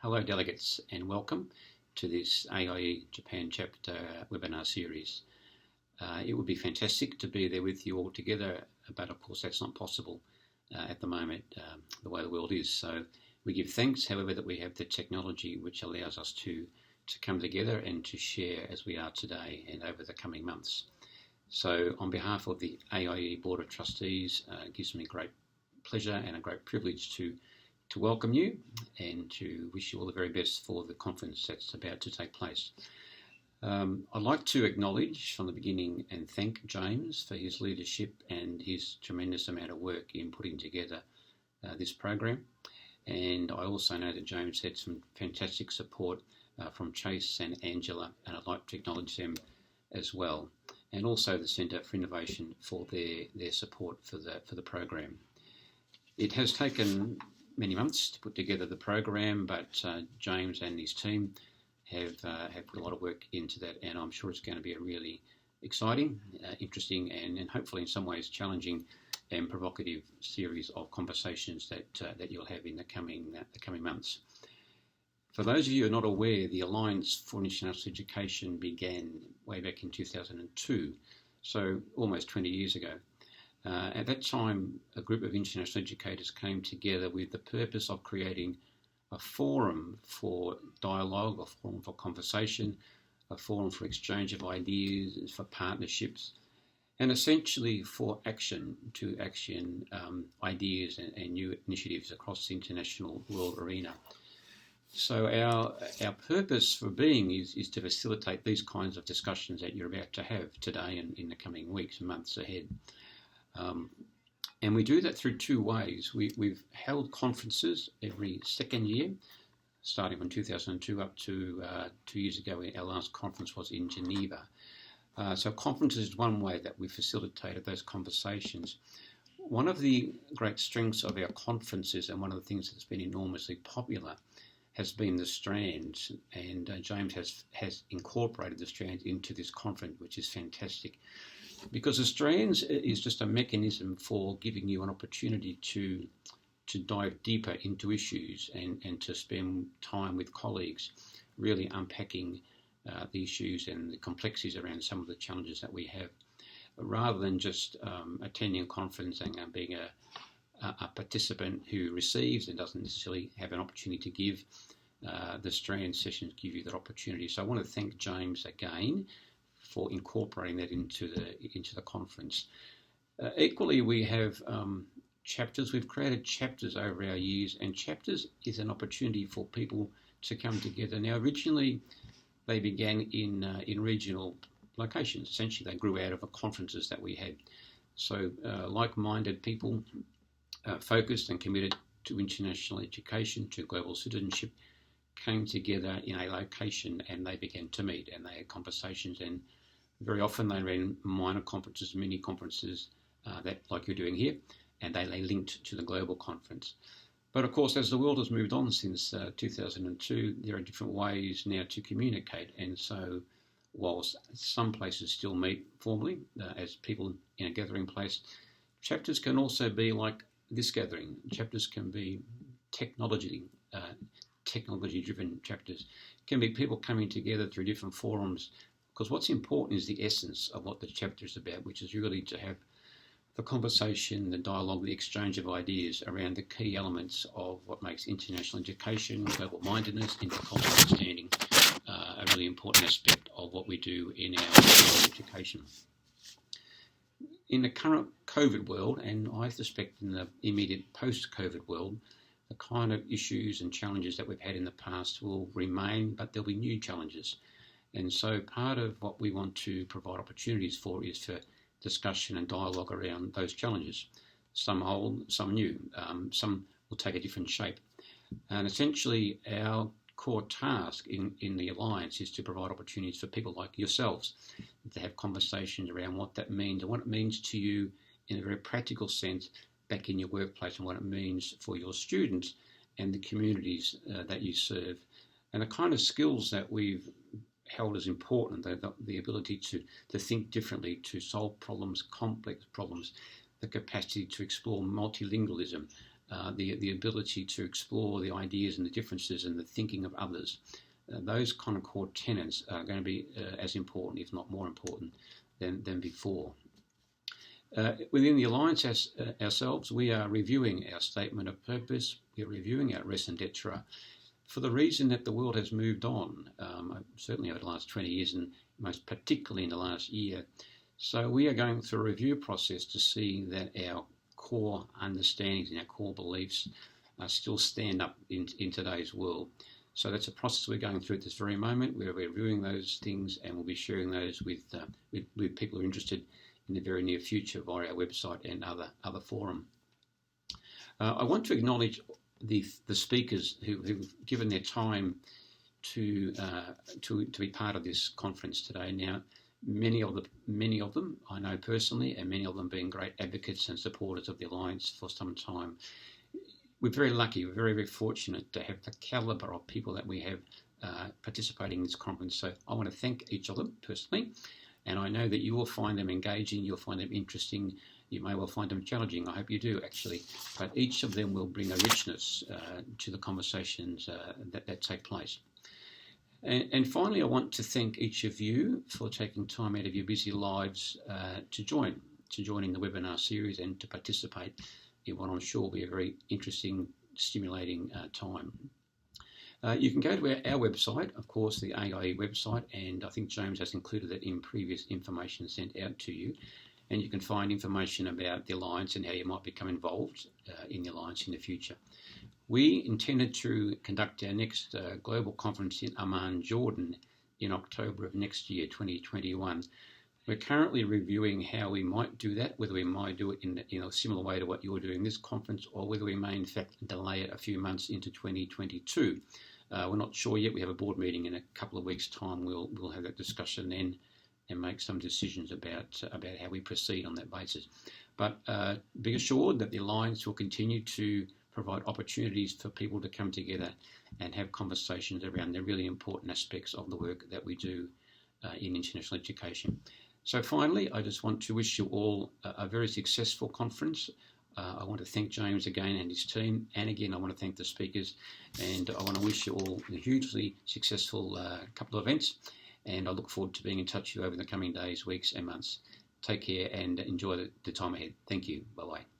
Hello delegates and welcome to this AIE Japan Chapter webinar series. It would be fantastic to be there with you all together, but of course that's not possible at the moment, the way the world is. So we give thanks, however, that we have the technology which allows us to come together and to share as we are today and over the coming months. So on behalf of the AIE Board of Trustees, it gives me great pleasure and a great privilege to welcome you and to wish you all the very best for the conference that's about to take place. I'd like to acknowledge from the beginning and thank James for his leadership and his tremendous amount of work in putting together this program. And I also know that James had some fantastic support from Chase and Angela, and I'd like to acknowledge them as well. And also the Centre for Innovation for their support for the program. It has taken many months to put together the program, but James and his team have put a lot of work into that, and I'm sure it's going to be a really exciting, interesting, and hopefully in some ways challenging and provocative series of conversations that you'll have in the coming months. For those of you who are not aware, the Alliance for International Education began way back in 2002, so almost 20 years ago. At that time, a group of international educators came together with the purpose of creating a forum for dialogue, a forum for conversation, a forum for exchange of ideas, for partnerships, and essentially for action, to action ideas and new initiatives across the international world arena. So our purpose for being is to facilitate these kinds of discussions that you're about to have today and in the coming weeks and months ahead. And we do that through two ways. We've held conferences every second year, starting from 2002 up to 2 years ago. Our last conference was in Geneva. So conferences is one way that we facilitated those conversations. One of the great strengths of our conferences, and one of the things that's been enormously popular, has been the strands, and James has incorporated the strands into this conference, which is fantastic. Because the strands is just a mechanism for giving you an opportunity to dive deeper into issues and to spend time with colleagues, really unpacking the issues and the complexities around some of the challenges that we have, rather than just attending a conference and being a participant who receives and doesn't necessarily have an opportunity to give. The strand sessions give you that opportunity. So I want to thank James again for incorporating that into the conference. Equally, we have chapters. We've created chapters over our years, and chapters is an opportunity for people to come together. Now, originally, they began in regional locations. Essentially, they grew out of the conferences that we had. So, like-minded people focused and committed to international education, to global citizenship, came together in a location and they began to meet and they had conversations, and very often they ran minor conferences, mini conferences that like you're doing here, and they linked to the global conference. But of course, as the world has moved on since 2002, there are different ways now to communicate, and so whilst some places still meet formally as people in a gathering place, chapters can also be like this gathering. Chapters can be technology-driven chapters. It can be people coming together through different forums, because what's important is the essence of what the chapter is about, which is really to have the conversation, the dialogue, the exchange of ideas around the key elements of what makes international education, global mindedness, intercultural understanding a really important aspect of what we do in our education. In the current COVID world, and I suspect in the immediate post-COVID world, the kind of issues and challenges that we've had in the past will remain, but there'll be new challenges. And so part of what we want to provide opportunities for is for discussion and dialogue around those challenges. Some old, some new, some will take a different shape. And essentially our core task in the Alliance is to provide opportunities for people like yourselves to have conversations around what that means and what it means to you in a very practical sense back in your workplace, and what it means for your students and the communities that you serve, and the kind of skills that we've held as important, the ability to think differently, to solve problems, complex problems, the capacity to explore multilingualism, the ability to explore the ideas and the differences and the thinking of others. Those kind of core tenets are going to be as important, if not more important, than before. Within the Alliance ourselves, we are reviewing our statement of purpose, we're reviewing our res d'etre, for the reason that the world has moved on, certainly over the last 20 years and most particularly in the last year. So we are going through a review process to see that our core understandings and our core beliefs still stand up in today's world. So that's a process we're going through at this very moment. We're reviewing those things and we'll be sharing those with people who are interested in the very near future via our website and other forum. I want to acknowledge the speakers who've given their time to be part of this conference today. Now, many of them I know personally, and many of them being great advocates and supporters of the Alliance for some time. We're very lucky, we're very, very fortunate to have the calibre of people that we have participating in this conference. So I want to thank each of them personally, and I know that you will find them engaging, you'll find them interesting, you may well find them challenging. I hope you do, actually. But each of them will bring a richness to the conversations that take place. And finally, I want to thank each of you for taking time out of your busy lives to join in the webinar series and to participate in what I'm sure will be a very interesting, stimulating time. You can go to our website, of course, the AIE website, and I think James has included that in previous information sent out to you. And you can find information about the Alliance and how you might become involved in the Alliance in the future. We intended to conduct our next global conference in Amman, Jordan, in October of next year, 2021. We're currently reviewing how we might do that, whether we might do it in a similar way to what you're doing this conference, or whether we may in fact delay it a few months into 2022. We're not sure yet. We have a board meeting in a couple of weeks' time. We'll have that discussion then and make some decisions about how we proceed on that basis. But be assured that the Alliance will continue to provide opportunities for people to come together and have conversations around the really important aspects of the work that we do in international education. So finally, I just want to wish you all a very successful conference. I want to thank James again and his team, and again I want to thank the speakers, and I want to wish you all a hugely successful couple of events, and I look forward to being in touch with you over the coming days, weeks and months. Take care and enjoy the time ahead. Thank you. Bye-bye.